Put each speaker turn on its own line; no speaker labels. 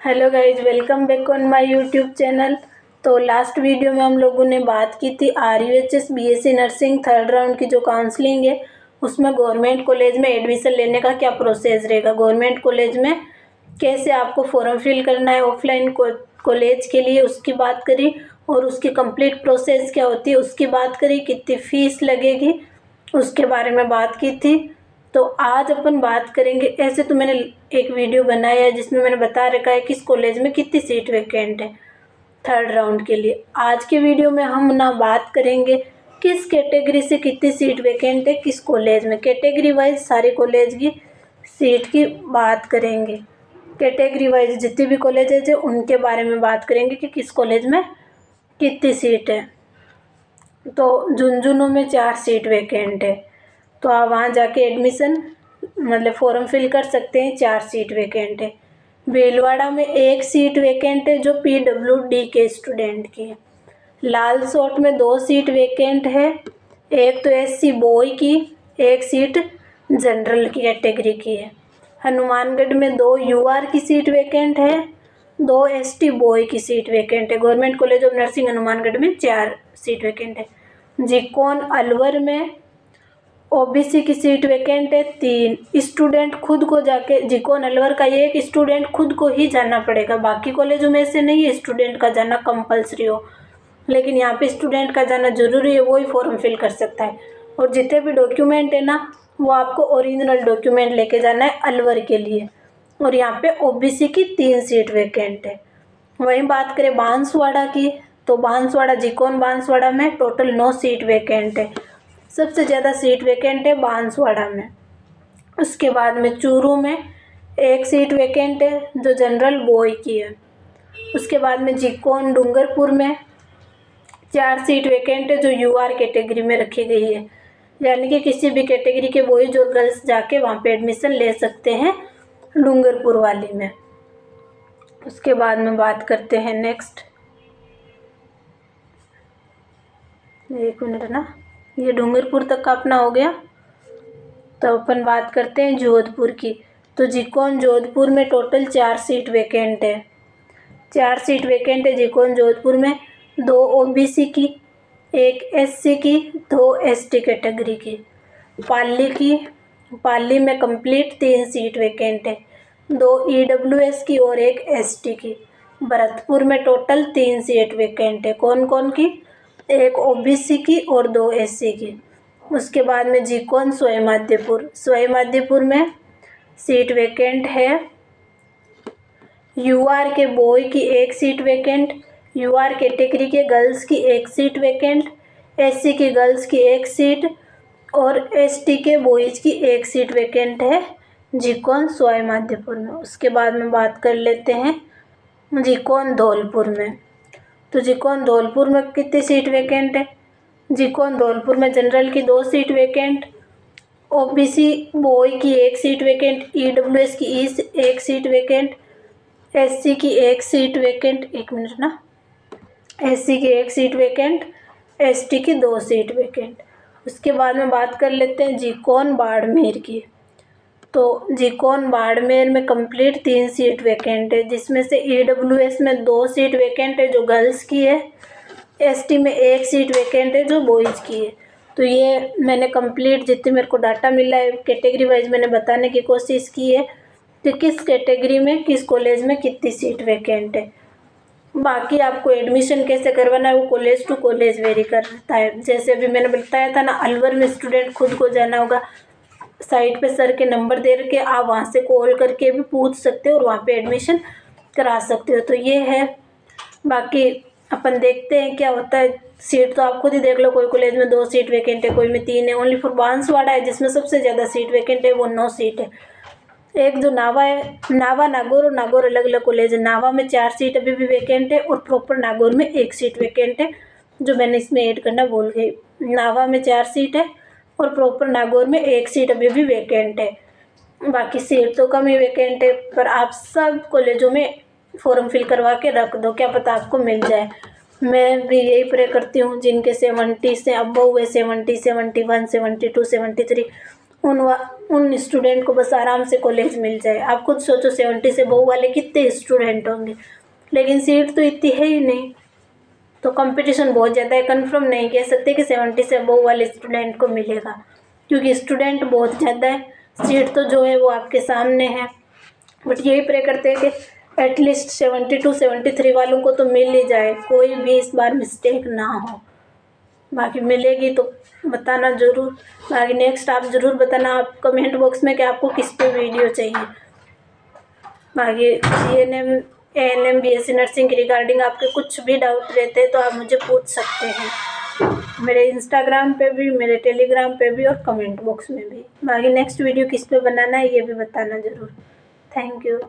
Hello guys, welcome back on my YouTube channel. तो last video में हम लोगों ने बात की थी RUHS BSc nursing third round की जो काउंसलिंग है उसमें गवर्नमेंट कॉलेज में एडमिशन लेने का क्या प्रोसेस रहेगा, गवर्नमेंट कॉलेज में कैसे आपको फॉर्म फिल करना है ऑफलाइन कॉलेज के लिए उसकी बात करी, और उसकी कंप्लीट प्रोसेस क्या होती है उसकी बात करी, कितनी फ़ीस लगेगी उसके बारे में बात की थी। तो आज अपन बात करेंगे, ऐसे तो मैंने एक वीडियो बनाया है जिसमें मैंने बता रखा है किस कॉलेज में कितनी सीट वैकेंट है थर्ड राउंड के लिए। आज के वीडियो में हम ना बात करेंगे किस कैटेगरी से कितनी सीट वैकेंट है किस कॉलेज में, कैटेगरी वाइज सारे कॉलेज की सीट की बात करेंगे। कैटेगरी वाइज जितनी भी कॉलेजेज है उनके बारे में बात करेंगे कि किस कॉलेज में कितनी सीट है। तो झुंझुनू में 4 सीट वैकेंट है, तो आप वहाँ जाके एडमिशन मतलब फॉर्म फिल कर सकते हैं। 4 सीट वैकेंट है। भीलवाड़ा में 1 सीट वैकेंट है जो PWD के स्टूडेंट की है। लालसोट में 2 सीट वैकेंट है, एक तो SC बॉय की, एक सीट जनरल की कैटेगरी की है। हनुमानगढ़ में 2 UR की सीट वैकेंट है, 2 ST बॉय की सीट वैकेंट है। Government college of nursing Hanumangarh में 4 सीट वैकेंट है। जिकोन अलवर में OBC की सीट वैकेंट है 3। स्टूडेंट खुद को जाके, जिकोन अलवर का ये एक स्टूडेंट खुद को ही जाना पड़ेगा, बाकी कॉलेजों में ऐसे नहीं है स्टूडेंट का जाना कंपलसरी हो, लेकिन यहाँ पे स्टूडेंट का जाना जरूरी है, वो ही फॉर्म फिल कर सकता है। और जितने भी डॉक्यूमेंट है ना वो आपको ओरिजिनल डॉक्यूमेंट लेके जाना है अलवर के लिए। और यहाँ पे OBC की 3 सीट वैकेंट है। वहीं बात करें बांसवाड़ा की, तो बांसवाड़ा जिकोन बांसवाड़ा में टोटल 9 सीट वैकेंट है। सबसे ज़्यादा सीट वैकेंट है बांसवाड़ा में। उसके बाद में चूरू में 1 सीट वैकेंट है जो जनरल बॉय की है। उसके बाद में जिकोन डूंगरपुर में 4 सीट वैकेंट है जो UR कैटेगरी में रखी गई है, यानी कि किसी भी कैटेगरी के बॉयज और गर्ल्स जाके वहाँ पे एडमिशन ले सकते हैं डूंगरपुर वाली में। उसके बाद में बात करते हैं नेक्स्ट, एक मिनट ना, ये डूंगरपुर तक का अपना हो गया। तो अपन बात करते हैं जोधपुर की, तो जिकोन जोधपुर में टोटल 4 सीट वैकेंट है। 4 सीट वैकेंट है जिकोन जोधपुर में, 2 OBC की, 1 SC की, 2 ST कैटेगरी की। पाली में कंप्लीट 3 सीट वैकेंट है, 2 EWS की और 1 ST की। भरतपुर में टोटल 3 सीट वैकेंट है, कौन कौन की, 1 OBC की और 2 SC की। उसके बाद में जिकोन सोयमाध्यपुर में सीट वैकेंट है। UR के बॉय की 1 सीट वैकेंट, UR कैटेगरी के गर्ल्स की 1 सीट वैकेंट, SC की गर्ल्स की 1 सीट और ST के बॉयज़ की 1 सीट वैकेंट है जिकोन सोयमाध्यपुर में। उसके बाद में बात कर लेते हैं जिकोन धौलपुर में, तो जिकोन धौलपुर में कितनी सीट वैकेंट है। जिकोन धौलपुर में जनरल की 2 सीट वैकेंट, OBC बॉय की 1 सीट वैकेंट, EWS की 1 सीट वैकेंट, SC की 1 सीट वैकेंट, एक मिनट ना, SC की 1 सीट वैकेंट, ST की 2 सीट वैकेंट। उसके बाद में बात कर लेते हैं जिकोन बाड़मेर की, तो जिकोन बाड़मेर में कंप्लीट 3 सीट वैकेंट है, जिसमें से EWS में 2 सीट वैकेंट है जो गर्ल्स की है, ST में 1 सीट वैकेंट है जो बॉयज़ की है। तो ये मैंने कंप्लीट जितने मेरे को डाटा मिला है कैटेगरी वाइज मैंने बताने की कोशिश की है कि किस कैटेगरी में किस कॉलेज में कितनी सीट वैकेंट है। बाकी आपको एडमिशन कैसे करवाना है वो कॉलेज टू कॉलेज वेरी करता है। जैसे अभी मैंने बताया था ना, अलवर में स्टूडेंट खुद को जाना होगा, साइट पे सर के नंबर दे रखे, आप वहाँ से कॉल करके भी पूछ सकते हो और वहाँ पे एडमिशन करा सकते हो। तो ये है, बाकी अपन देखते हैं क्या होता है। सीट तो आप खुद ही देख लो, कोई कॉलेज में 2 सीट वैकेंट है, कोई में 3 है। ओनली फॉर बांसवाड़ा है जिसमें सबसे ज़्यादा सीट वैकेंट है, वो 9 सीट है। एक जो नावा है, नावा नागौर और नागौर अलग अलग कॉलेज है। नावा में 4 सीट अभी भी वैकेंट है और प्रॉपर नागौर में 1 सीट वैकेंट है, जो मैंने इसमें ऐड करना भूल गई। नावा में 4 सीट है और प्रॉपर नागौर में 1 सीट अभी भी वैकेंट है। बाकी सीट तो कम ही वैकेंट है, पर आप सब कॉलेजों में फॉर्म फिल करवा के रख दो, क्या पता आपको मिल जाए। मैं भी यही प्रे करती हूँ जिनके 70 से अब हुए, 70, 71, 72, 73 उन स्टूडेंट को बस आराम से कॉलेज मिल जाए। आप खुद सोचो 70 से अबव वाले कितने स्टूडेंट होंगे, लेकिन सीट तो इतनी है ही नहीं। तो कंपटीशन बहुत ज़्यादा है। कंफर्म नहीं कह सकते कि 70 से अबव वाले स्टूडेंट को मिलेगा, क्योंकि स्टूडेंट बहुत ज़्यादा है। सीट तो जो है वो आपके सामने है, बट यही प्रे करते हैं कि एटलीस्ट 72 73 वालों को तो मिल ही जाए, कोई भी इस बार मिस्टेक ना हो। बाकी मिलेगी तो बताना ज़रूर। बाकी नेक्स्ट आप ज़रूर बताना आप कमेंट बॉक्स में कि आपको किस पे वीडियो चाहिए। बाकी GNM ANM BSc नर्सिंग के रिगार्डिंग आपके कुछ भी डाउट रहते हैं तो आप मुझे पूछ सकते हैं, मेरे इंस्टाग्राम पे भी, मेरे टेलीग्राम पे भी और कमेंट बॉक्स में भी। बाकी नेक्स्ट वीडियो किस पे बनाना है ये भी बताना ज़रूर। Thank you.